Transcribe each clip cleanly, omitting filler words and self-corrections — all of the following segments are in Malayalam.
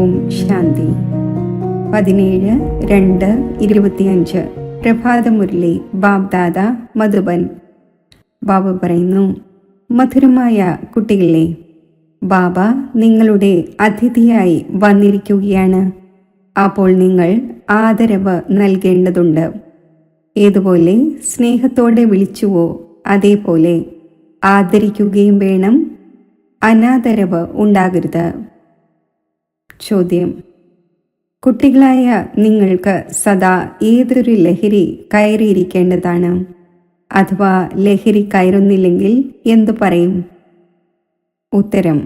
ഓം ശാന്തി. 17/2/25 പ്രഭാതമുരളി ബാബ്ദാദ മധുബൻ. ബാബ പറയുന്നു, മധുരമായ കുട്ടികളെ, ബാബ നിങ്ങളുടെ അതിഥിയായി വന്നിരിക്കുകയാണ്. അപ്പോൾ നിങ്ങൾ ആദരവ് നൽകേണ്ടതുണ്ട്. ഏതുപോലെ സ്നേഹത്തോടെ വിളിച്ചുവോ അതേപോലെ ആദരിക്കുകയും വേണം. അനാദരവ് ഉണ്ടാകരുത്. ചോദ്യം: കുട്ടികളായ നിങ്ങൾക്ക് സദാ ഏതൊരു ലഹരി കയറിയിരിക്കേണ്ടതാണ്. അഥവാ ലഹരി കയറുന്നില്ലെങ്കിൽ എന്തു പറയും? ഉത്തരം: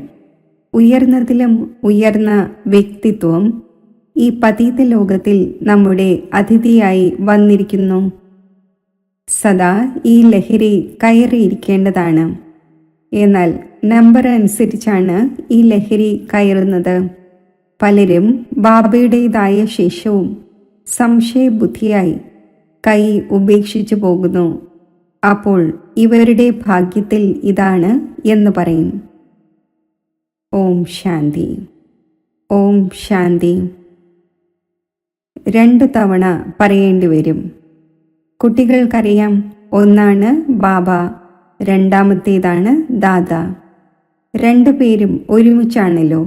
ഉയർന്നതിലും ഉയർന്ന വ്യക്തിത്വം ഈ പതീത ലോകത്തിൽ നമ്മുടെ അതിഥിയായി വന്നിരിക്കുന്നു. സദാ ഈ ലഹരി കയറിയിരിക്കേണ്ടതാണ്. എന്നാൽ നമ്പർ അനുസരിച്ചാണ് ഈ ലഹരി കയറുന്നത്. പലരും ബാബയുടേതായ ശേഷവും സംശയബുദ്ധിയായി കൈ ഉപേക്ഷിച്ചു പോകുന്നു. അപ്പോൾ ഇവരുടെ ഭാഗ്യത്തിൽ ഇതാണ് എന്ന് പറയും. ഓം ശാന്തി. ഓം ശാന്തി. 2 തവണ പറയേണ്ടി വരും. കുട്ടികൾക്കറിയാം, ഒന്നാണ് ബാബ, രണ്ടാമത്തേതാണ് ദാദ. 2 പേരും ഒരുമിച്ചാണല്ലോ.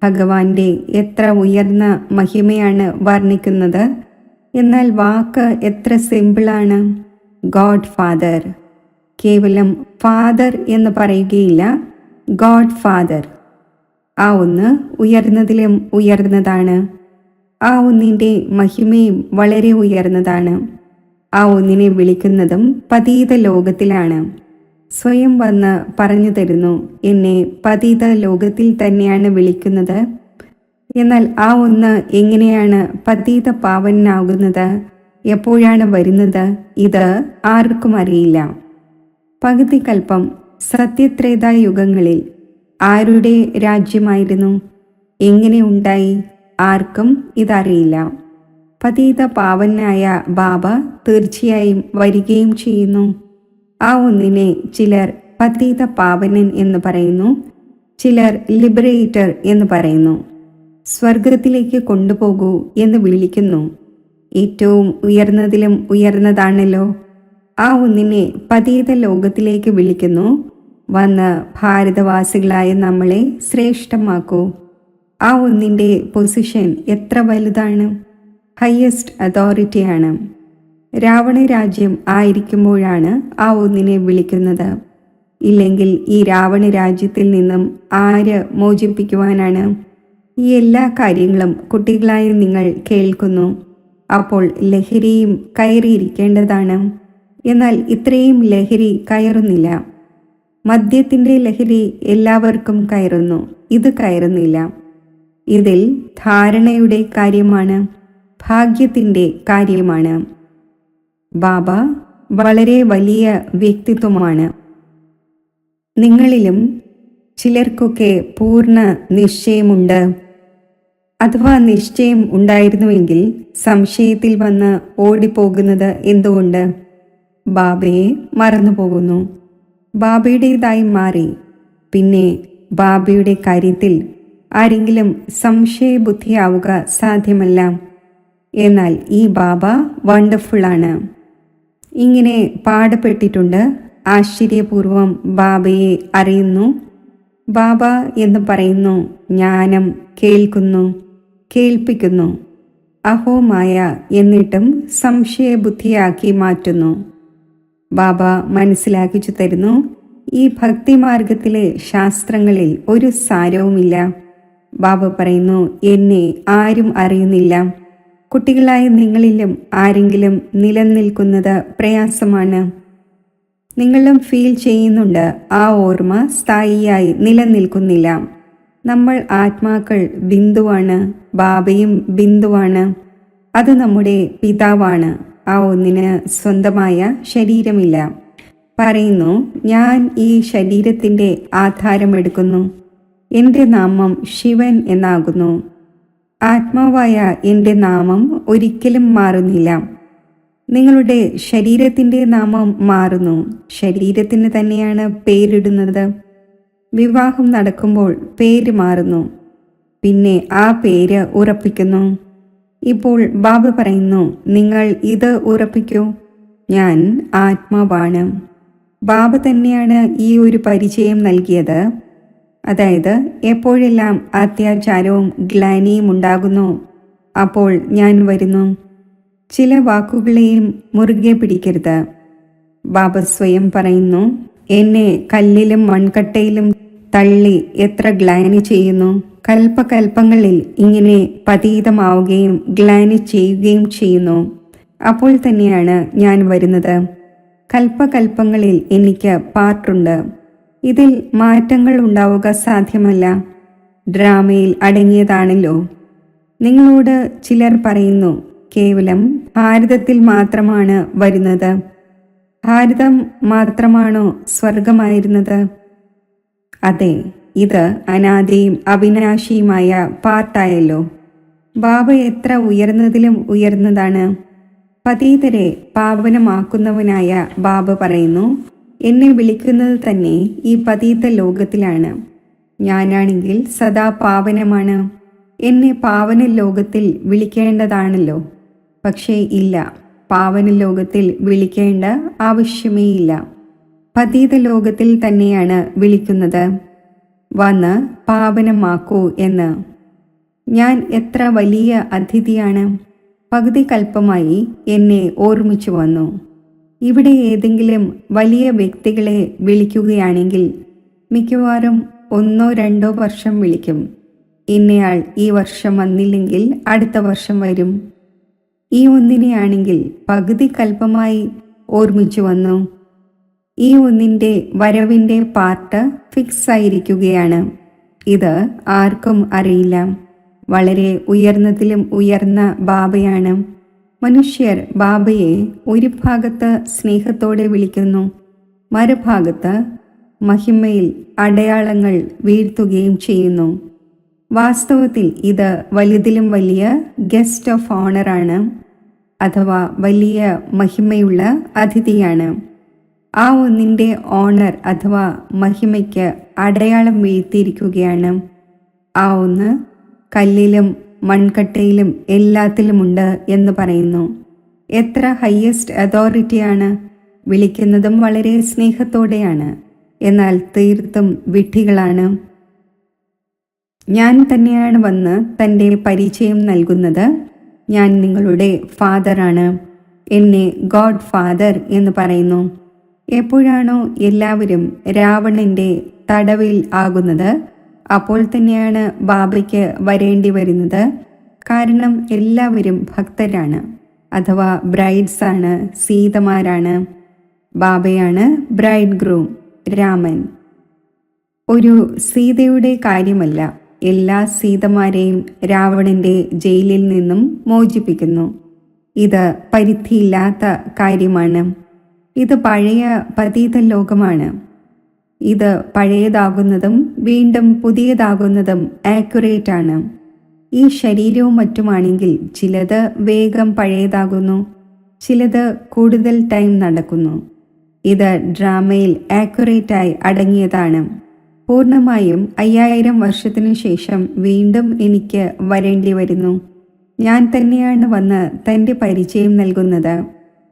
ഭഗവാന്റെ എത്ര ഉയർന്ന മഹിമയാണ് വർണ്ണിക്കുന്നത്. എന്നാൽ വാക്ക് എത്ര സിമ്പിളാണ്. God father. കേവലം ഫാദർ എന്ന് പറയുകയില്ല, ഗോഡ് ഫാദർ. ആ ഒന്ന് ഉയർന്നതിലും ഉയർന്നതാണ്. ആ ഒന്നിൻ്റെ മഹിമയും വളരെ ഉയർന്നതാണ്. ആ ഒന്നിനെ വിളിക്കുന്നതും പതീത ലോകത്തിലാണ്. സ്വയം വന്ന് പറഞ്ഞു തരുന്നു, എന്നെ പതീത ലോകത്തിൽ തന്നെയാണ് വിളിക്കുന്നത്. എന്നാൽ ആ ഒന്ന് എങ്ങനെയാണ് പതീത പാവനാകുന്നത്, എപ്പോഴാണ് വരുന്നത്, ഇത് ആർക്കും അറിയില്ല. പകുതി കൽപ്പം സത്യത്രേതായുഗങ്ങളിൽ ആരുടെ രാജ്യമായിരുന്നു, എങ്ങനെ ഉണ്ടായി, ആർക്കും ഇതറിയില്ല. പതീത പാവനായ ബാബ തീർച്ചയായും വരികയും ചെയ്യുന്നു. ആ ഒന്നിനെ ചിലർ പതീത പാവനൻ എന്ന് പറയുന്നു, ചിലർ ലിബറേറ്റർ എന്ന് പറയുന്നു. സ്വർഗത്തിലേക്ക് കൊണ്ടുപോകൂ എന്ന് വിളിക്കുന്നു. ഏറ്റവും ഉയർന്നതിലും ഉയർന്നതാണല്ലോ. ആ ഒന്നിനെ പതീത ലോകത്തിലേക്ക് വിളിക്കുന്നു. വന്ന് ഭാരതവാസികളായ നമ്മളെ ശ്രേഷ്ഠമാക്കൂ. ആ ഒന്നിൻ്റെ പൊസിഷൻ എത്ര വലുതാണ്, ഹയസ്റ്റ് അതോറിറ്റിയാണ്. രാവണ രാജ്യം ആയിരിക്കുമ്പോഴാണ് ആ ഒന്നിനെ വിളിക്കുന്നത്. ഇല്ലെങ്കിൽ ഈ രാവണ രാജ്യത്തിൽ നിന്നും ആര് മോചിപ്പിക്കുവാനാണ്? ഈ എല്ലാ കാര്യങ്ങളും കുട്ടികളായ നിങ്ങൾ കേൾക്കുന്നു. അപ്പോൾ ലഹരിയും കയറിയിരിക്കേണ്ടതാണ്. എന്നാൽ ഇത്രയും ലഹരി കയറുന്നില്ല. മദ്യത്തിൻ്റെ ലഹരി എല്ലാവർക്കും കയറുന്നു, ഇത് കയറുന്നില്ല. ഇതിൽ ധാരണയുടെ കാര്യമാണ്, ഭാഗ്യത്തിൻ്റെ കാര്യമാണ്. ബാബ വളരെ വലിയ വ്യക്തിത്വമാണ്. നിങ്ങളിലും ചിലർക്കൊക്കെ പൂർണ്ണ നിശ്ചയമുണ്ട്. അഥവാ നിശ്ചയം ഉണ്ടായിരുന്നുവെങ്കിൽ സംശയത്തിൽ വന്ന് ഓടിപ്പോകുന്നത് എന്തുകൊണ്ട്? ബാബയെ മറന്നുപോകുന്നു. ബാബയുടേതായി മാറി. പിന്നെ ബാബയുടെ കാര്യത്തിൽ ആരെങ്കിലും സംശയബുദ്ധിയാവുക സാധ്യമല്ല. എന്നാൽ ഈ ബാബ വണ്ടർഫുള്ളാണ്. ഇങ്ങനെ പാടപ്പെട്ടിട്ടുണ്ട്. ആശ്ചര്യപൂർവം ബാബയെ അറിയുന്നു. ബാബ എന്ന് പറയുന്നു, ജ്ഞാനം കേൾക്കുന്നു, കേൾപ്പിക്കുന്നു. അഹോമായ എന്നിട്ടും സംശയബുദ്ധിയാക്കി മാറ്റുന്നു. ബാബ മനസ്സിലാക്കിച്ചു തരുന്നു, ഈ ഭക്തിമാർഗത്തിലെ ശാസ്ത്രങ്ങളിൽ ഒരു സാരവുമില്ല. ബാബ പറയുന്നു, എന്നെ ആരും അറിയുന്നില്ല. കുട്ടികളായ നിങ്ങളിലും ആരെങ്കിലും നിലനിൽക്കുന്നത് പ്രയാസമാണ്. നിങ്ങളും ഫീൽ ചെയ്യുന്നുണ്ട്, ആ ഓർമ്മ സ്ഥായിയായി നിലനിൽക്കുന്നില്ല. നമ്മൾ ആത്മാക്കൾ ബിന്ദുവാണ്, ബാബയും ബിന്ദുവാണ്. അത് നമ്മുടെ പിതാവാണ്. ആ ഒന്നിന് സ്വന്തമായ ശരീരമില്ല. പറയുന്നു, ഞാൻ ഈ ശരീരത്തിൻ്റെ ആധാരമെടുക്കുന്നു. എൻ്റെ നാമം ശിവൻ എന്നാകുന്നു. ആത്മാവായ എൻ്റെ നാമം ഒരിക്കലും മാറുന്നില്ല. നിങ്ങളുടെ ശരീരത്തിൻ്റെ നാമം മാറുന്നു. ശരീരത്തിന് തന്നെയാണ് പേരിടുന്നത്. വിവാഹം നടക്കുമ്പോൾ പേര് മാറുന്നു. പിന്നെ ആ പേര് ഉറപ്പിക്കുന്നു. ഇപ്പോൾ ബാബ പറയുന്നു, നിങ്ങൾ ഇത് ഉറപ്പിക്കൂ, ഞാൻ ആത്മാവാണ്. ബാബ തന്നെയാണ് ഈ ഒരു പരിചയം നൽകിയത്. അതായത് എപ്പോഴെല്ലാം അത്യാചാരവും ഗ്ലാനിയും ഉണ്ടാകുന്നു, അപ്പോൾ ഞാൻ വരുന്നു. ചില വാക്കുകളെയും മുറുകെ പിടിക്കരുത്. ബാബ സ്വയം പറയുന്നു, എന്നെ കല്ലിലും മൺകട്ടയിലും തള്ളി എത്ര ഗ്ലാനി ചെയ്യുന്നു. കൽപ്പകൽപ്പങ്ങളിൽ ഇങ്ങനെ പതീതമാവുകയും ഗ്ലാനി ചെയ്യുകയും ചെയ്യുന്നു. അപ്പോൾ തന്നെയാണ് ഞാൻ വരുന്നത്. കൽപ്പകൽപ്പങ്ങളിൽ എനിക്ക് പാർട്ടുണ്ട്. ഇതിൽ മാറ്റങ്ങൾ ഉണ്ടാവുക സാധ്യമല്ല. ഡ്രാമയിൽ അടങ്ങിയതാണല്ലോ. നിങ്ങളോട് ചിലർ പറയുന്നു, കേവലം ഭാരതത്തിൽ മാത്രമാണ് വരുന്നത്. ഭാരതം മാത്രമാണോ സ്വർഗമായിരുന്നത്? അതെ, ഇത് അനാദിയും അവിനാശിയുമായ പാർട്ടായല്ലോ. ബാബ എത്ര ഉയർന്നതിലും ഉയർന്നതാണ്. പതീതരെ പാവനമാക്കുന്നവനായ ബാബ പറയുന്നു, എന്നെ വിളിക്കുന്നത് തന്നെ ഈ പതീത ലോകത്തിലാണ്. ഞാനാണെങ്കിൽ സദാ പാവനമാണ്. എന്നെ പാവന ലോകത്തിൽ വിളിക്കേണ്ടതാണല്ലോ. പക്ഷേ ഇല്ല, പാവന ലോകത്തിൽ വിളിക്കേണ്ട ആവശ്യമേ ഇല്ല. പതീത ലോകത്തിൽ തന്നെയാണ് വിളിക്കുന്നത്, വന്ന് പാവനമാക്കൂ എന്ന്. ഞാൻ എത്ര വലിയ അതിഥിയാണ്. പകുതി കൽപ്പമായി എന്നെ ഓർമ്മിച്ചു വന്നു. ഇവിടെ ഏതെങ്കിലും വലിയ വ്യക്തികളെ വിളിക്കുകയാണെങ്കിൽ മിക്കവാറും 1-2 വർഷം വിളിക്കും. ഇന്നയാൾ ഈ വർഷം വന്നില്ലെങ്കിൽ അടുത്ത വർഷം വരും. ഈ ഒന്നിനെയാണെങ്കിൽ പകുതി കൽപ്പമായി ഓർമ്മിച്ചു വന്നു. ഈ ഒന്നിൻ്റെ വരവിൻ്റെ പാർട്ട് ഫിക്സ് ആയിരിക്കുകയാണ്. ഇത് ആർക്കും അറിയില്ല. വളരെ ഉയർന്നതിലും ഉയർന്ന ബാബയാണ്. മനുഷ്യർ ബാബയെ ഒരു ഭാഗത്ത് സ്നേഹത്തോടെ വിളിക്കുന്നു, മറുഭാഗത്ത് മഹിമയിൽ അടയാളങ്ങൾ വീഴ്ത്തുകയും ചെയ്യുന്നു. വാസ്തവത്തിൽ ഇത് വലുതിലും വലിയ ഗസ്റ്റ് ഓഫ് ഓണറാണ്, അഥവാ വലിയ മഹിമയുള്ള അതിഥിയാണ്. ആ ഒന്നിൻ്റെ ഓണർ അഥവാ മഹിമയ്ക്ക് അടയാളം വീഴ്ത്തിയിരിക്കുകയാണ്. ആ ഒന്ന് കല്ലിലും മൺകട്ടയിലും എല്ലാത്തിലുമുണ്ട് എന്ന് പറയുന്നു. എത്ര ഹയസ്റ്റ് അതോറിറ്റിയാണ്. വിളിക്കുന്നതും വളരെ സ്നേഹത്തോടെയാണ്, എന്നാൽ തീർത്തും വിഡ്ഢികളാണ്. ഞാൻ തന്നെയാണ് വന്ന് തൻ്റെ പരിചയം നൽകുന്നത്. ഞാൻ നിങ്ങളുടെ ഫാദറാണ്. എന്നെ ഗോഡ് ഫാദർ എന്ന് പറയുന്നു. എപ്പോഴാണോ എല്ലാവരും രാവണൻ്റെ തടവിൽ ആകുന്നത്, അപ്പോൾ തന്നെയാണ് ബാബയ്ക്ക് വരേണ്ടി വരുന്നത്. കാരണം എല്ലാവരും ഭക്തരാണ്, അഥവാ ബ്രൈഡ്സ് ആണ്, സീതമാരാണ്. ബാബയാണ് ബ്രൈഡ് ഗ്രൂം, രാമൻ. ഒരു സീതയുടെ കാര്യമല്ല, എല്ലാ സീതമാരെയും രാവണന്റെ ജയിലിൽ നിന്നും മോചിപ്പിക്കുന്നു. ഇത് പരിധിയില്ലാത്ത കാര്യമാണ്. ഇത് പഴയ പതീത ലോകമാണ്. ഇത് പഴയതാകുന്നതും വീണ്ടും പുതിയതാകുന്നതും ആക്യുറേറ്റ് ആണ്. ഈ ശരീരവും മറ്റുമാണെങ്കിൽ ചിലത് വേഗം പഴയതാകുന്നു, ചിലത് കൂടുതൽ ടൈം നടക്കുന്നു. ഇത് ഡ്രാമയിൽ ആക്യുറേറ്റായി അടങ്ങിയതാണ്. പൂർണ്ണമായും 5000 വർഷത്തിനു ശേഷം വീണ്ടും എനിക്ക് വരേണ്ടി വരുന്നു. ഞാൻ തന്നെയാണ് വന്ന് തൻ്റെ പരിചയം നൽകുന്നത്.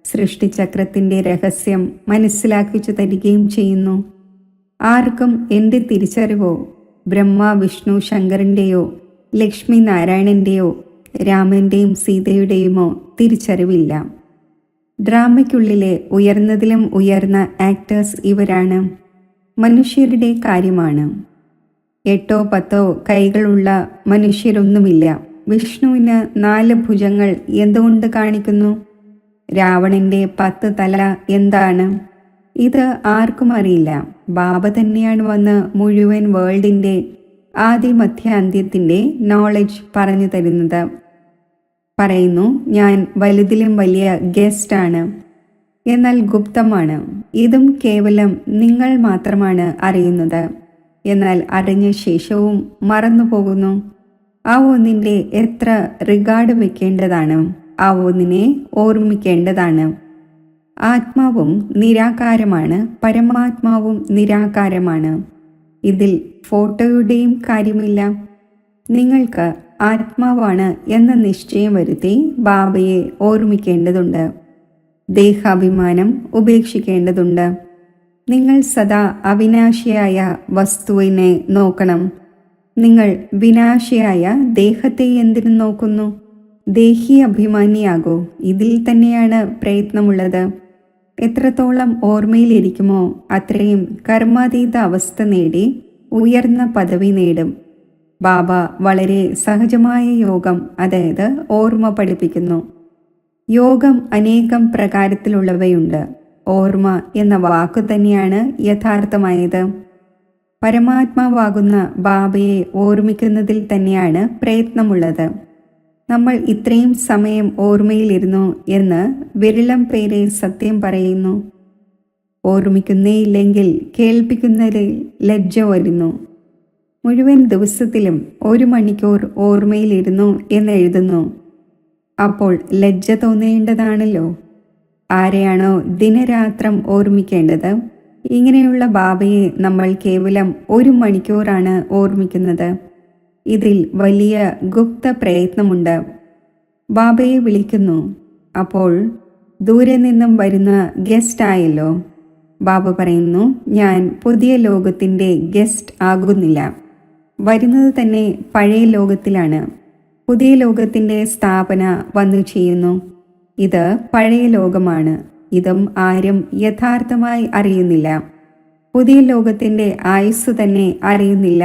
സൃഷ്ടിചക്രത്തിൻ്റെ രഹസ്യം മനസ്സിലാക്കിച്ചു തരികയും ചെയ്യുന്നു. ആർക്കും എൻ്റെ തിരിച്ചറിവോ ബ്രഹ്മ വിഷ്ണു ശങ്കറിൻ്റെയോ ലക്ഷ്മി നാരായണൻ്റെയോ രാമൻ്റെയും സീതയുടെയുമോ തിരിച്ചറിവില്ല. ഡ്രാമയ്ക്കുള്ളിലെ ഉയർന്നതിലും ഉയർന്ന ആക്ടേഴ്സ് ഇവരാണ്. മനുഷ്യരുടെ കാര്യമാണ്. 8-10 കൈകളുള്ള മനുഷ്യരൊന്നുമില്ല. വിഷ്ണുവിന് 4 ഭുജങ്ങൾ എന്തുകൊണ്ട് കാണിക്കുന്നു? രാവണന്റെ 10 തല എന്താണ്? ഇത് ആർക്കും അറിയില്ല. ബാബ തന്നെയാണ് വന്ന് മുഴുവൻ വേൾഡിൻ്റെ ആദി മധ്യ അന്ത്യത്തിൻ്റെ നോളജ് പറഞ്ഞു തരുന്നത്. പറയുന്നു, ഞാൻ വലുതിലും വലിയ ഗസ്റ്റാണ്, എന്നാൽ ഗുപ്തമാണ്. ഇതും കേവലം നിങ്ങൾ മാത്രമാണ് അറിയുന്നത്. എന്നാൽ അറിഞ്ഞ ശേഷവും മറന്നു പോകുന്നു. ആ ഒന്നിൻ്റെ എത്ര റിഗാർഡ് വെക്കേണ്ടതാണ്, ആ ഒന്നിനെ ഓർമ്മിക്കേണ്ടതാണ്. ആത്മാവും നിരാകാരമാണ്, പരമാത്മാവും നിരാകാരമാണ്. ഇതിൽ ഫോട്ടോയുടെയും കാര്യമില്ല. നിങ്ങൾക്ക് ആത്മാവാണ് എന്ന നിശ്ചയം വരുത്തി ബാബയെ ഓർമ്മിക്കേണ്ടതുണ്ട്. ദേഹാഭിമാനം ഉപേക്ഷിക്കേണ്ടതുണ്ട്. നിങ്ങൾ സദാ അവിനാശിയായ വസ്തുവിനെ നോക്കണം. നിങ്ങൾ വിനാശിയായ ദേഹത്തെ എന്തിനു നോക്കുന്നു? ദേഹി അഭിമാനിയാകൂ. ഇതിൽ തന്നെയാണ് പ്രയത്നമുള്ളത്. എത്രത്തോളം ഓർമ്മയിലിരിക്കുമോ അത്രയും കർമാതീത അവസ്ഥ നേടി ഉയർന്ന പദവി നേടും. ബാബ വളരെ സഹജമായ യോഗം, അതായത് ഓർമ്മ പഠിപ്പിക്കുന്നു. യോഗം അനേകം പ്രകാരത്തിലുള്ളവയുണ്ട്. ഓർമ്മ എന്ന വാക്കു തന്നെയാണ് യഥാർത്ഥമായത്. പരമാത്മാവാകുന്ന ബാബയെ ഓർമ്മിക്കുന്നതിൽ തന്നെയാണ് പ്രയത്നമുള്ളത്. നമ്മൾ ഇത്രയും സമയം ഓർമ്മയിലിരുന്നു എന്ന് വിരളം പേരെ സത്യം പറയുന്നു. ഓർമ്മിക്കുന്നേയില്ലെങ്കിൽ കേൾപ്പിക്കുന്നതിൽ ലജ്ജ വരുന്നു. മുഴുവൻ ദിവസത്തിലും 1 മണിക്കൂർ ഓർമ്മയിലിരുന്നു എന്നെഴുതുന്നു. അപ്പോൾ ലജ്ജ തോന്നേണ്ടതാണല്ലോ. ആരെയാണോ ദിനരാത്രം ഓർമ്മിക്കേണ്ടത്? ഇങ്ങനെയുള്ള ബാബയെ നമ്മൾ കേവലം 1 മണിക്കൂറാണ് ഓർമ്മിക്കുന്നത്. ഇതിൽ വലിയ ഗുപ്ത പ്രയത്നമുണ്ട്. ബാബയെ വിളിക്കുന്നു. അപ്പോൾ ദൂരെ നിന്നും വരുന്ന ഗസ്റ്റ് ആയല്ലോ. ബാബ പറയുന്നു, ഞാൻ പുതിയ ലോകത്തിൻ്റെ ഗസ്റ്റ് ആകുന്നില്ല. വരുന്നത് തന്നെ പഴയ ലോകത്തിലാണ്. പുതിയ ലോകത്തിൻ്റെ സ്ഥാപന വന്നു ചെയ്യുന്നു. ഇത് പഴയ ലോകമാണ്. ഇതും ആരും യഥാർത്ഥമായി അറിയുന്നില്ല. പുതിയ ലോകത്തിൻ്റെ ആയുസ് തന്നെ അറിയുന്നില്ല.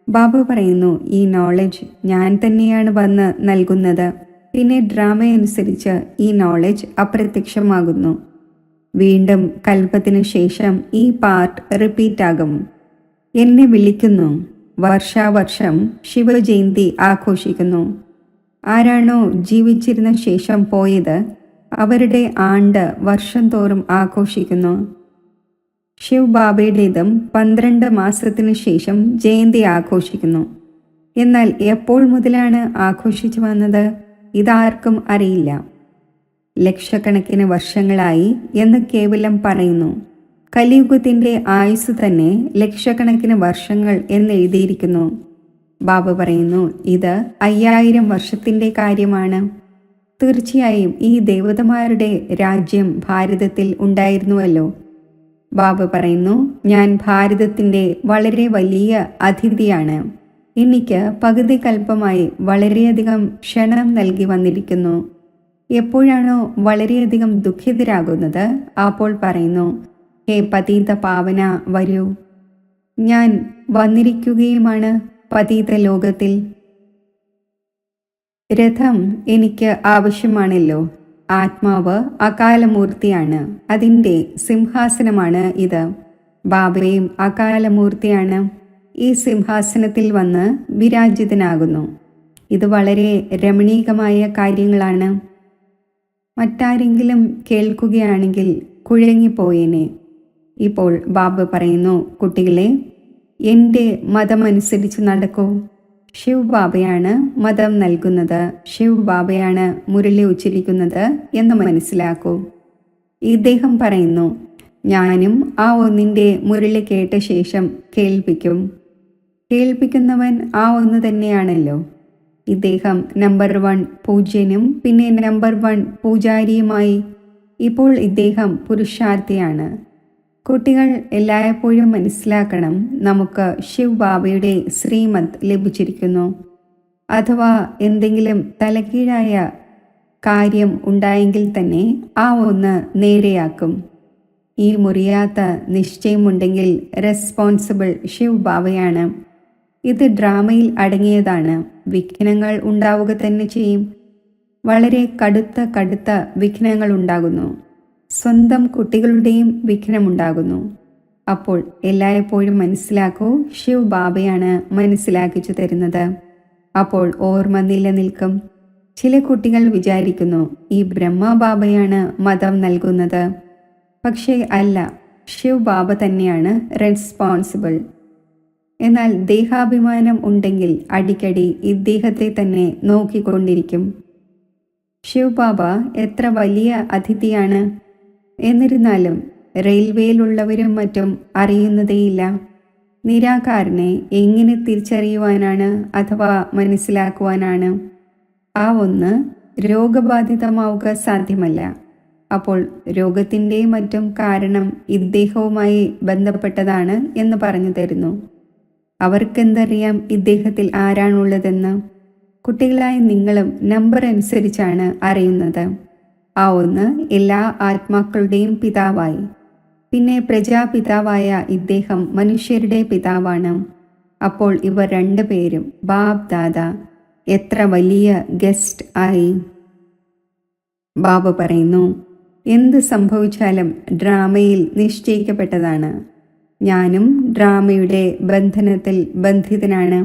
ബാബ പറയുന്നു, ഈ നോളജ് ഞാൻ തന്നെയാണ് വന്ന് നൽകുന്നത്. പിന്നെ ഡ്രാമയനുസരിച്ച് ഈ നോളജ് അപ്രത്യക്ഷമാകുന്നു. വീണ്ടും കൽപ്പത്തിനു ശേഷം ഈ പാർട്ട് റിപ്പീറ്റ് ആകും. എന്നെ വിളിക്കുന്നു. വർഷാവർഷം ശിവജയന്തി ആഘോഷിക്കുന്നു. ആരാണോ ജീവിച്ചിരുന്ന ശേഷം പോയത് അവരുടെ ആണ്ട് വർഷം തോറും ആഘോഷിക്കുന്നു. ശിവ് ബാബയുടേതും 12 മാസത്തിനു ശേഷം ജയന്തി ആഘോഷിക്കുന്നു. എന്നാൽ എപ്പോൾ മുതലാണ് ആഘോഷിച്ചു വന്നത് ഇതാർക്കും അറിയില്ല. ലക്ഷക്കണക്കിന് വർഷങ്ങളായി എന്ന് കേവലം പറയുന്നു. കലിയുഗത്തിൻ്റെ ആയുസ് തന്നെ ലക്ഷക്കണക്കിന് വർഷങ്ങൾ എന്നെഴുതിയിരിക്കുന്നു. ബാബ പറയുന്നു, ഇത് 5000 വർഷത്തിൻ്റെ കാര്യമാണ്. തീർച്ചയായും ഈ ദേവതമാരുടെ രാജ്യം ഭാരതത്തിൽ ഉണ്ടായിരുന്നുവല്ലോ. ബാബ പറയുന്നു, ഞാൻ ഭാരതത്തിൻ്റെ വളരെ വലിയ അതിഥിയാണ്. എനിക്ക് പകുതി കൽപ്പമായി വളരെയധികം ക്ഷണം നൽകി വന്നിരിക്കുന്നു. എപ്പോഴാണോ വളരെയധികം ദുഃഖിതരാകുന്നത് അപ്പോൾ പറയുന്നു, ഹേ പതീത പാവന വരൂ, ഞാൻ വന്നിരിക്കുകയുമാണ് പതീത ലോകത്തിൽ. രഥം എനിക്ക് ആവശ്യമാണല്ലോ. ആത്മാവ് അകാലമൂർത്തിയാണ്. അതിൻ്റെ സിംഹാസനമാണ് ഇത്. ബാബയും അകാലമൂർത്തിയാണ്. ഈ സിംഹാസനത്തിൽ വന്ന് വിരാജിതനാകുന്നു. ഇത് വളരെ രമണീകമായ കാര്യങ്ങളാണ്. മറ്റാരെങ്കിലും കേൾക്കുകയാണെങ്കിൽ കുഴങ്ങിപ്പോയേനെ. ഇപ്പോൾ ബാബ പറയുന്നു, കുട്ടികളെ, എൻ്റെ മതമനുസരിച്ച് നടക്കൂ. ശിവ് ബാബയാണ് മതം നൽകുന്നത്, ശിവ് ബാബയാണ് മുരളി ഉച്ചരിക്കുന്നത് എന്ന് മനസ്സിലാക്കൂ. ഇദ്ദേഹം പറയുന്നു, ഞാനും ആ ഒന്നിൻ്റെ മുരളി കേട്ട ശേഷം കേൾപ്പിക്കും. കേൾപ്പിക്കുന്നവൻ ആ ഒന്ന് തന്നെയാണല്ലോ. ഇദ്ദേഹം നമ്പർ 1 പൂജ്യനും പിന്നെ നമ്പർ 1 പൂജാരിയുമായി. ഇപ്പോൾ ഇദ്ദേഹം പുരുഷാർത്ഥിയാണ്. കുട്ടികൾ എല്ലായ്പ്പോഴും മനസ്സിലാക്കണം, നമുക്ക് ശിവ് ബാബയുടെ ശ്രീമത് ലഭിച്ചിരിക്കുന്നു. അഥവാ എന്തെങ്കിലും തലകീഴായ കാര്യം ഉണ്ടായെങ്കിൽ തന്നെ ആ ഒന്ന് നേരെയാക്കും. ഈ മുറിയാത്ത നിശ്ചയമുണ്ടെങ്കിൽ റെസ്പോൺസിബിൾ ശിവ് ബാബയാണ്. ഇത് ഡ്രാമയിൽ അടങ്ങിയതാണ്. വിഘ്നങ്ങൾ ഉണ്ടാവുക തന്നെ ചെയ്യും. വളരെ കടുത്ത വിഘ്നങ്ങൾ ഉണ്ടാകുന്നു. സ്വന്തം കുട്ടികളുടെയും വിഘ്നമുണ്ടാകുന്നു. അപ്പോൾ എല്ലായ്പ്പോഴും മനസ്സിലാക്കൂ, ശിവ് ബാബയാണ് മനസ്സിലാക്കിച്ചു തരുന്നത്. അപ്പോൾ ഓർമ്മ നിലനിൽക്കും. ചില കുട്ടികൾ വിചാരിക്കുന്നു, ഈ ബ്രഹ്മ ബാബയാണ് മതം നൽകുന്നത്. പക്ഷേ അല്ല, ശിവ് ബാബ തന്നെയാണ് റെസ്പോൺസിബിൾ. എന്നാൽ ദേഹാഭിമാനം ഉണ്ടെങ്കിൽ അടിക്കടി ഇദ്ദേഹത്തെ തന്നെ നോക്കിക്കൊണ്ടിരിക്കും. ശിവ് ബാബ എത്ര വലിയ അതിഥിയാണ്. എന്നിരുന്നാലും റെയിൽവേയിലുള്ളവരും മറ്റും അറിയുന്നതേയില്ല. നിരാകാരനെ എങ്ങനെ തിരിച്ചറിയുവാനാണ് അഥവാ മനസ്സിലാക്കുവാനാണ്? ആ ഒന്ന് രോഗബാധിതമാവുക സാധ്യമല്ല. അപ്പോൾ രോഗത്തിൻ്റെ മറ്റും കാരണം ഇദ്ദേഹവുമായി ബന്ധപ്പെട്ടതാണ് എന്ന് പറഞ്ഞു തരുന്നു. അവർക്കെന്തറിയാം ഇദ്ദേഹത്തിൽ ആരാണുള്ളതെന്ന്? കുട്ടികളായ നിങ്ങളും നമ്പർ അനുസരിച്ചാണ് അറിയുന്നത്. ആ ഒന്ന് എല്ലാ ആത്മാക്കളുടെയും പിതാവായി. പിന്നെ പ്രജാപിതാവായ ഇദ്ദേഹം മനുഷ്യരുടെ പിതാവാണ്. അപ്പോൾ ഇവർ രണ്ടുപേരും ബാബ് ദാദ എത്ര വലിയ ഗസ്റ്റ് ആയി. ബാബ പറയുന്നു, എന്ത് സംഭവിച്ചാലും ഡ്രാമയിൽ നിശ്ചയിക്കപ്പെട്ടതാണ്. ഞാനും ഡ്രാമയുടെ ബന്ധനത്തിൽ ബന്ധിതനാണ്.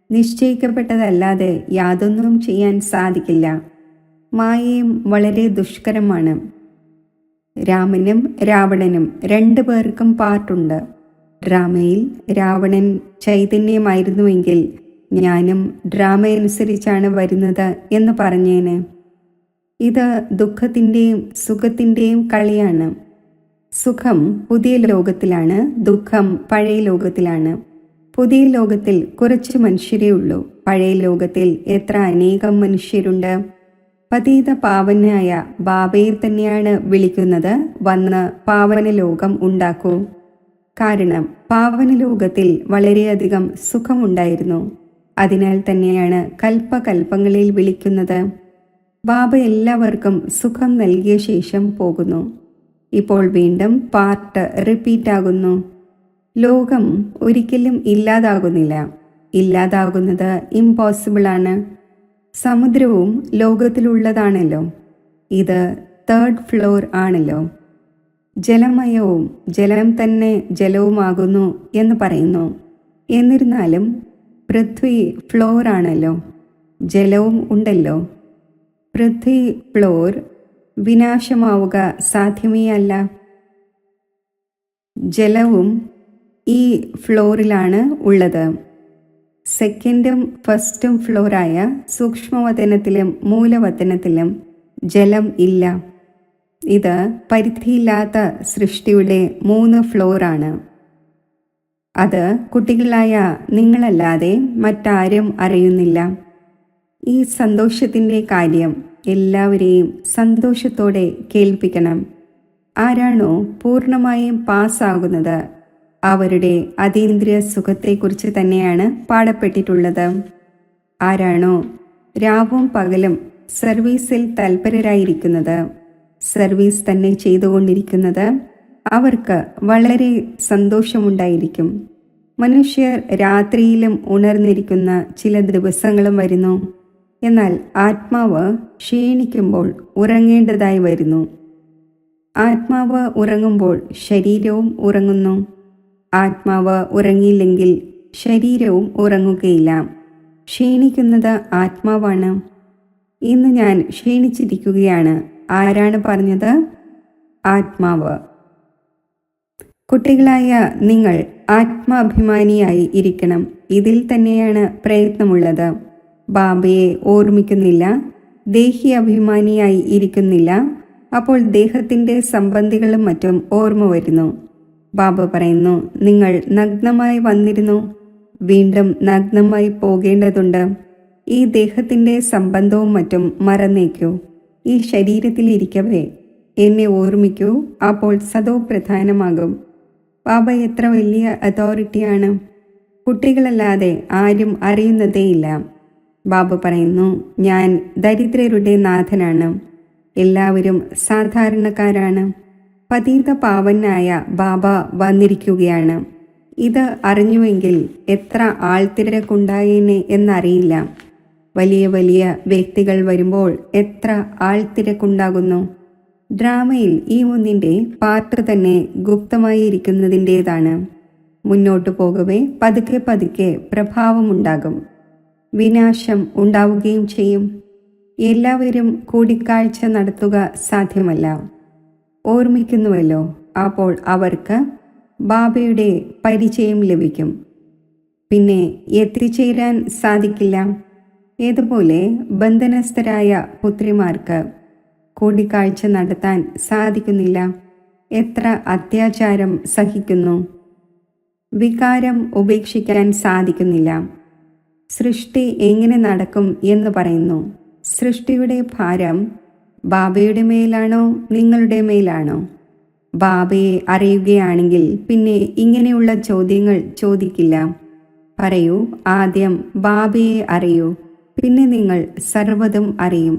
നിശ്ചയിക്കപ്പെട്ടതല്ലാതെ യാതൊന്നും ചെയ്യാൻ സാധിക്കില്ല. മായയും വളരെ ദുഷ്കരമാണ്. രാമനും രാവണനും രണ്ടു പേർക്കും പാർട്ടുണ്ട്. ഡ്രാമയിൽ രാവണൻ ചൈതന്യമായിരുന്നുവെങ്കിൽ ഞാനും ഡ്രാമയനുസരിച്ചാണ് വരുന്നത് എന്ന് പറഞ്ഞേന്. ഇത് ദുഃഖത്തിൻ്റെയും സുഖത്തിൻ്റെയും കളിയാണ്. സുഖം പുതിയ ലോകത്തിലാണ്, ദുഃഖം പഴയ ലോകത്തിലാണ്. പുതിയ ലോകത്തിൽ കുറച്ച് മനുഷ്യരേ ഉള്ളൂ. പഴയ ലോകത്തിൽ എത്ര അനേകം മനുഷ്യരുണ്ട്. പതീത പാവനായ ബാബയെ തന്നെയാണ് വിളിക്കുന്നത്, വന്ന് പാവന ലോകം ഉണ്ടാക്കൂ. കാരണം പാവന ലോകത്തിൽ വളരെയധികം സുഖമുണ്ടായിരുന്നു. അതിനാൽ തന്നെയാണ് കൽപ്പകൽപ്പങ്ങളിൽ വിളിക്കുന്നത്. ബാബ എല്ലാവർക്കും സുഖം നൽകിയ ശേഷം പോകുന്നു. ഇപ്പോൾ വീണ്ടും പാർട്ട് റിപ്പീറ്റ് ആകുന്നു. ലോകം ഒരിക്കലും ഇല്ലാതാകുന്നില്ല. ഇല്ലാതാകുന്നത് ഇമ്പോസിബിളാണ്. സമുദ്രവും ലോകത്തിലുള്ളതാണല്ലോ. ഇത് 3rd ഫ്ലോർ ആണല്ലോ. ജലമയവും ജലം തന്നെ ജലവുമാകുന്നു എന്ന് പറയുന്നു. എന്നിരുന്നാലും പൃഥ്വി ഫ്ലോർ ആണല്ലോ, ജലവും ഉണ്ടല്ലോ. പൃഥ്വി ഫ്ലോർ വിനാശമാവുക സാധ്യമേ അല്ല. ജലവും ഈ ഫ്ലോറിലാണ് ഉള്ളത്. 2nd, 1st ഫ്ലോറായ സൂക്ഷ്മവതനത്തിലും മൂലവതനത്തിലും ജലം ഇല്ല. ഇത് പരിധിയില്ലാത്ത സൃഷ്ടിയുടെ 3 ഫ്ലോറാണ്. അത് കുട്ടികളായ നിങ്ങളല്ലാതെ മറ്റാരും അറിയുന്നില്ല. ഈ സന്തോഷത്തിൻ്റെ കാര്യം എല്ലാവരെയും സന്തോഷത്തോടെ കേൾപ്പിക്കണം. ആരാണോ പൂർണ്ണമായും പാസ്സാകുന്നത് അവരുടെ അതീന്ദ്രിയ സുഖത്തെക്കുറിച്ച് തന്നെയാണ് പാടപ്പെട്ടിട്ടുള്ളത്. ആരാണോ രാവും പകലും സർവീസിൽ തൽപരരായിരിക്കുന്നത്, സർവീസ് തന്നെ ചെയ്തുകൊണ്ടിരിക്കുന്നത്, അവർക്ക് വളരെ സന്തോഷമുണ്ടായിരിക്കും. മനുഷ്യർ രാത്രിയിലും ഉണർന്നിരിക്കുന്ന ചില ദിവസങ്ങളും വരുന്നു. എന്നാൽ ആത്മാവ് ക്ഷീണിക്കുമ്പോൾ ഉറങ്ങേണ്ടതായി വരുന്നു. ആത്മാവ് ഉറങ്ങുമ്പോൾ ശരീരവും ഉറങ്ങുന്നു. ആത്മാവ് ഉറങ്ങിയില്ലെങ്കിൽ ശരീരവും ഉറങ്ങുകയില്ല. ക്ഷീണിക്കുന്നത് ആത്മാവാണ്. ഇന്ന് ഞാൻ ക്ഷീണിച്ചിരിക്കുകയാണ്. ആരാണ് പറഞ്ഞത്? ആത്മാവ്. കുട്ടികളായ നിങ്ങൾ ആത്മാഭിമാനിയായി ഇരിക്കണം. ഇതിൽ തന്നെയാണ് പ്രയത്നമുള്ളത്. ബാബയെ ഓർമ്മിക്കുന്നില്ല, ദേഹി അഭിമാനിയായി ഇരിക്കുന്നില്ല. അപ്പോൾ ദേഹത്തിൻ്റെ സംബന്ധികളും മറ്റും ഓർമ്മ വരുന്നു. ബാബ പറയുന്നു, നിങ്ങൾ നഗ്നമായി വന്നിരുന്നു, വീണ്ടും നഗ്നമായി പോകേണ്ടതുണ്ട്. ഈ ദേഹത്തിൻ്റെ സംബന്ധവും മറ്റും മറന്നേക്കൂ. ഈ ശരീരത്തിലിരിക്കവേ എന്നെ ഓർമ്മിക്കൂ. അപ്പോൾ സദോ പ്രധാനമാകും. ബാബ എത്ര വലിയ അതോറിറ്റിയാണ്. കുട്ടികളല്ലാതെ ആരും അറിയുന്നതേയില്ല. ബാബ പറയുന്നു, ഞാൻ ദരിദ്രരുടെ നാഥനാണ്. എല്ലാവരും സാധാരണക്കാരാണ്. പതീത പാവനായ ബാബ വന്നിരിക്കുകയാണ്. ഇത് അറിഞ്ഞുവെങ്കിൽ എത്ര ആൾത്തിരക്കുണ്ടായേനെ എന്നറിയില്ല. വലിയ വലിയ വ്യക്തികൾ വരുമ്പോൾ എത്ര ആൾത്തിരക്കുണ്ടാകുന്നു. ഡ്രാമയിൽ ഈ ഒന്നിൻ്റെ പാർട്ട് തന്നെ ഗുപ്തമായിരിക്കുന്നതിൻ്റേതാണ്. മുന്നോട്ടു പോകവേ പതുക്കെ പതുക്കെ പ്രഭാവമുണ്ടാകും. വിനാശം ഉണ്ടാവുകയും ചെയ്യും. എല്ലാവരും കൂടിക്കാഴ്ച നടത്തുക സാധ്യമല്ല. ഓർമ്മിക്കുന്നുവല്ലോ, അപ്പോൾ അവർക്ക് ബാബയുടെ പരിചയം ലഭിക്കും. പിന്നെ എത്തിച്ചേരാൻ സാധിക്കില്ല. ഏതുപോലെ ബന്ധനസ്ഥരായ പുത്രിമാർക്ക് കൂടിക്കാഴ്ച നടത്താൻ സാധിക്കുന്നില്ല. എത്ര അത്യാചാരം സഹിക്കുന്നു. വികാരം ഉപേക്ഷിക്കാൻ സാധിക്കുന്നില്ല. സൃഷ്ടി എങ്ങനെ നടക്കും എന്ന് പറയുന്നു. സൃഷ്ടിയുടെ ഭാരം ബാബയുടെ മേലാണോ നിങ്ങളുടെ മേലാണോ? ബാബയെ അറിയുകയാണെങ്കിൽ പിന്നെ ഇങ്ങനെയുള്ള ചോദ്യങ്ങൾ ചോദിക്കില്ല. പറയൂ, ആദ്യം ബാബയെ അറിയൂ, പിന്നെ നിങ്ങൾ സർവ്വതും അറിയും.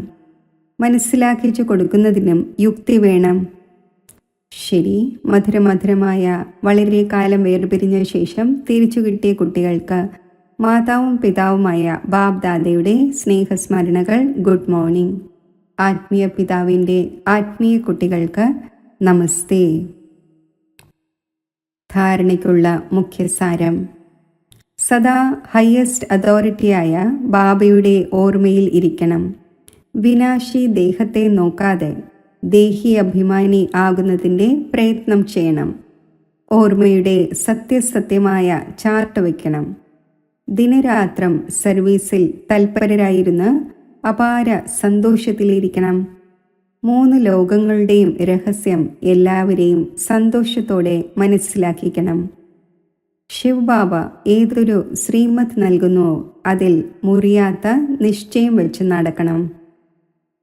മനസ്സിലാക്കിച്ചു കൊടുക്കുന്നതിനും യുക്തി വേണം. ശരി, മധുരമധുരമായ വളരെ കാലം വേർപിരിഞ്ഞ ശേഷം തിരിച്ചു കിട്ടിയ കുട്ടികൾക്ക് മാതാവും പിതാവുമായ ബാബ് ദാദയുടെ സ്നേഹസ്മരണകൾ. Good morning. ആത്മീയ പിതാവിൻ്റെ ആത്മീയ കുട്ടികൾക്ക് നമസ്തേ. ധാരണയ്ക്കുള്ള മുഖ്യസാരം: സദാ ഹയസ്റ്റ് അതോറിറ്റിയായ ബാബയുടെ ഓർമ്മയിൽ ഇരിക്കണം. വിനാശി ദേഹത്തെ നോക്കാതെ ദേഹി അഭിമാനി ആകുന്നതിൻ്റെ പ്രയത്നം ചെയ്യണം. ഓർമ്മയുടെ സത്യസത്യമായ ചാർട്ട് വയ്ക്കണം. ദിനരാത്രം സർവീസിൽ തൽപരരായിരുന്ന് അപാര സന്തോഷത്തിലിരിക്കണം. 3 ലോകങ്ങളുടെയും രഹസ്യം എല്ലാവരെയും സന്തോഷത്തോടെ മനസ്സിലാക്കിക്കണം. ശിവബാബ ഏതൊരു ശ്രീമത്ത് നൽകുന്നുവോ അതിൽ മുറിയാത്ത നിശ്ചയം വെച്ച് നടക്കണം.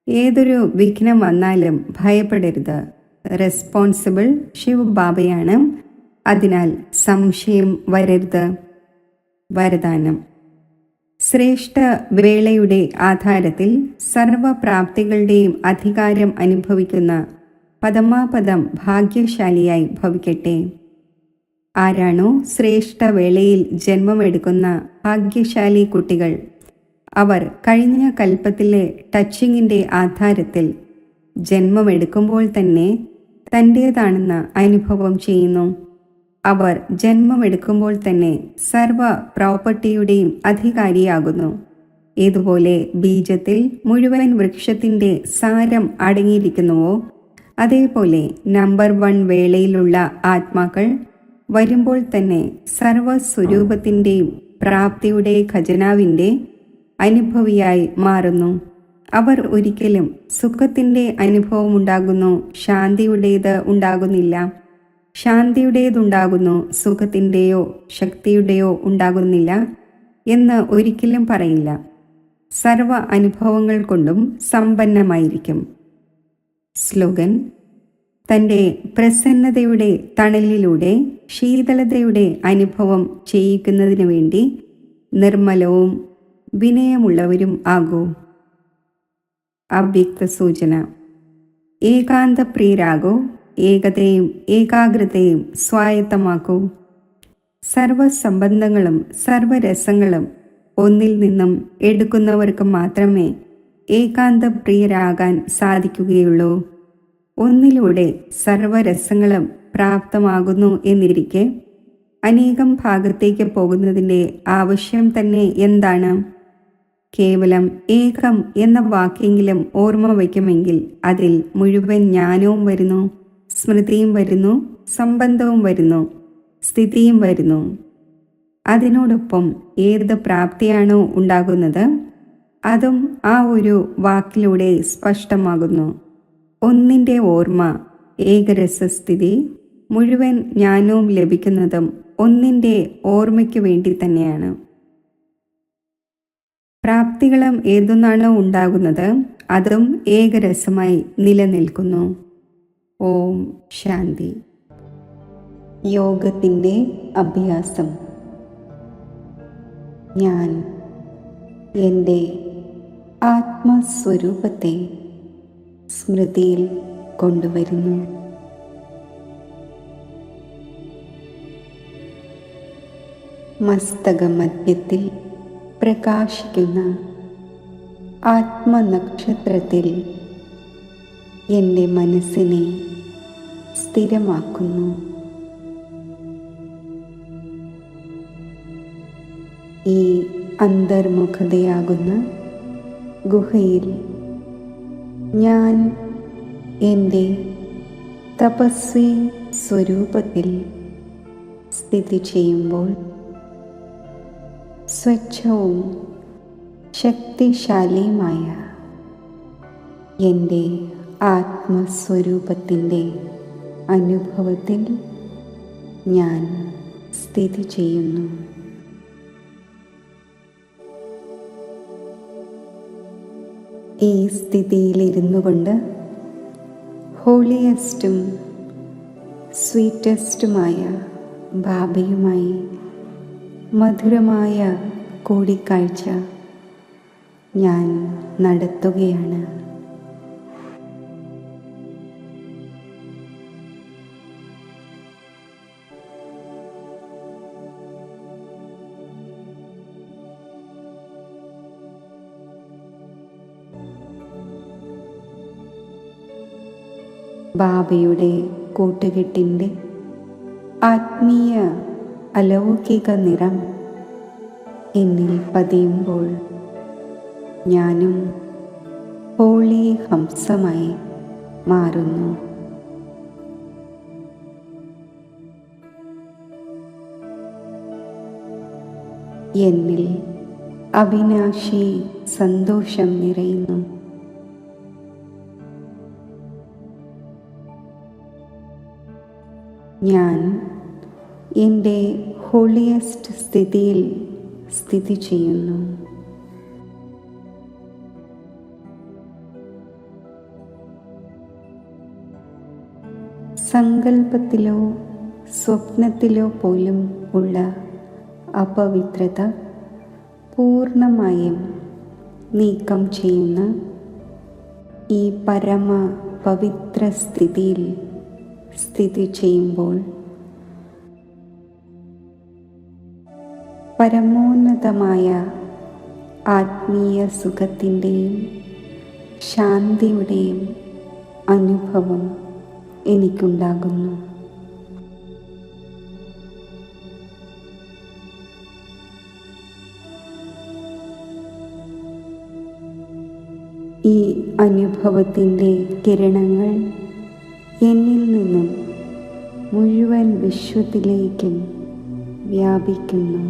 ഏതൊരു വിഘ്നം വന്നാലും ഭയപ്പെടരുത്. റെസ്പോൺസിബിൾ ശിവബാബയാണ്. അതിനാൽ സംശയം വരരുത്. വരദാനം: ശ്രേഷ്ഠ വേളയുടെ ആധാരത്തിൽ സർവപ്രാപ്തികളുടെയും അധികാരം അനുഭവിക്കുന്ന പദമാപദം ഭാഗ്യശാലിയായി ഭവിക്കട്ടെ. ആരാണോ ശ്രേഷ്ഠ വേളയിൽ ജന്മമെടുക്കുന്ന ഭാഗ്യശാലി കുട്ടികൾ, അവർ കഴിഞ്ഞ കൽപ്പത്തിലെ ടച്ചിങ്ങിൻ്റെ ആധാരത്തിൽ ജന്മമെടുക്കുമ്പോൾ തന്നെ തൻ്റേതാണെന്ന അനുഭവം ചെയ്യുന്നു. അവർ ജന്മമെടുക്കുമ്പോൾ തന്നെ സർവ പ്രോപ്പർട്ടിയുടെയും അധികാരിയാകുന്നു. ഏതുപോലെ ബീജത്തിൽ മുഴുവൻ വൃക്ഷത്തിൻ്റെ സാരം അടങ്ങിയിരിക്കുന്നുവോ അതേപോലെ നമ്പർ 1 വേളയിലുള്ള ആത്മാക്കൾ വരുമ്പോൾ തന്നെ സർവസ്വരൂപത്തിൻ്റെയും പ്രാപ്തിയുടെ ഖജനാവിൻ്റെ അനുഭവിയായി മാറുന്നു. അവർ ഒരിക്കലും സുഖത്തിൻ്റെ അനുഭവമുണ്ടാകുന്നു, ശാന്തിയുടേത് ഉണ്ടാകുന്നില്ല. ശാന്തിയുടേതുണ്ടാകുന്നു, സുഖത്തിൻ്റെയോ ശക്തിയുടെയോ ഉണ്ടാകുന്നില്ല എന്ന് ഒരിക്കലും പറയില്ല. സർവ അനുഭവങ്ങൾ കൊണ്ടും സമ്പന്നമായിരിക്കും. സ്ലോഗൻ: തൻ്റെ പ്രസന്നതയുടെ തണലിലൂടെ ശീതളതയുടെ അനുഭവം ചെയ്യിക്കുന്നതിനു വേണ്ടി നിർമ്മലവും വിനയമുള്ളവരും ആകൂ. അവ്യക്ത സൂചന: ഏകാന്തപ്രിയരാകൂ. ഏകതയും ഏകാഗ്രതയും സ്വായത്തമാക്കൂ. സർവസംബന്ധങ്ങളും സർവരസങ്ങളും ഒന്നിൽ നിന്നും എടുക്കുന്നവർക്ക് മാത്രമേ ഏകാന്തപ്രിയരാകാൻ സാധിക്കുകയുള്ളൂ. ഒന്നിലൂടെ സർവരസങ്ങളും പ്രാപ്തമാകുന്നു എന്നിരിക്കെ അനേകം ഭാഗത്തേക്ക് പോകുന്നതിൻ്റെ ആവശ്യം തന്നെ എന്താണ്? കേവലം ഏകം എന്ന വാക്കെങ്കിലും ഓർമ്മ വയ്ക്കുമെങ്കിൽ അതിൽ മുഴുവൻ ജ്ഞാനവും വരുന്നു, സ്മൃതിയും വരുന്നു, സംബന്ധവും വരുന്നു, സ്ഥിതിയും വരുന്നു. അതിനോടൊപ്പം ഏത് പ്രാപ്തിയാണോ ഉണ്ടാകുന്നത് അതും ആ ഒരു വാക്കിലൂടെ സ്പഷ്ടമാകുന്നു. ഒന്നിൻ്റെ ഓർമ്മ, ഏകരസസ്ഥിതി, മുഴുവൻ ജ്ഞാനവും ലഭിക്കുന്നതും ഒന്നിൻ്റെ ഓർമ്മയ്ക്ക് വേണ്ടി തന്നെയാണ്. പ്രാപ്തികളും ഏതൊന്നാണോ ഉണ്ടാകുന്നത് അതും ഏകരസമായി നിലനിൽക്കുന്നു. ഓം ശാന്തി. യോഗത്തിൻ്റെ അഭ്യാസം: ഞാൻ എൻ്റെ ആത്മസ്വരൂപത്തെ സ്മൃതിയിൽ കൊണ്ടുവരുന്നു. മസ്തകമധ്യത്തിൽ പ്രകാശിക്കുന്ന ആത്മനക്ഷത്രത്തിൽ എൻ്റെ മനസ്സിനെ സ്ഥിരമാക്കുന്നു. ഈ അന്തർമുഖതയാകുന്ന ഗുഹയിൽ ഞാൻ എൻ്റെ തപസ്വി സ്വരൂപത്തിൽ സ്ഥിതി ചെയ്യുമ്പോൾ സ്വച്ഛവും ശക്തിശാലിയുമായ എൻ്റെ ആത്മസ്വരൂപത്തിൻ്റെ അനുഭവത്തിൽ ഞാൻ സ്ഥിതി ചെയ്യുന്നു. ഈ സ്ഥിതിയിലിരുന്നു കൊണ്ട് ഹോളിയസ്റ്റും സ്വീറ്റസ്റ്റുമായ ബാബയുമായി മധുരമായ കൂടിക്കാഴ്ച ഞാൻ നടത്തുകയാണ്. ബാബയുടെ കൂട്ടുകെട്ടിൻ്റെ ആത്മീയ അലൗകിക നിറം എന്നിൽ പതിയുമ്പോൾ ഞാനും ഹോളി ഹംസമായി മാറുന്നു. എന്നിൽ അവിനാശി സന്തോഷം നിറയുന്നു. ഞാൻ എൻ്റെ ഹോളിയസ്റ്റ് സ്ഥിതിയിൽ സ്ഥിതി ചെയ്യുന്നു. സങ്കല്പത്തിലോ സ്വപ്നത്തിലോ പോലും ഉള്ള അപവിത്രത പൂർണ്ണമായും നീക്കം ചെയ്യുന്ന ഈ പരമ പവിത്ര സ്ഥിതിയിൽ സ്ഥിതി ചെയ്യുമ്പോൾ പരമോന്നതമായ ആത്മീയ സുഖത്തിൻ്റെയും ശാന്തിയുടെയും അനുഭവം എനിക്കുണ്ടാകുന്നു. ഈ അനുഭവത്തിൻ്റെ കിരണങ്ങൾ എന്നിൽ നിന്നും മുഴുവൻ വിശ്വത്തിലേക്കും വ്യാപിക്കുന്നു.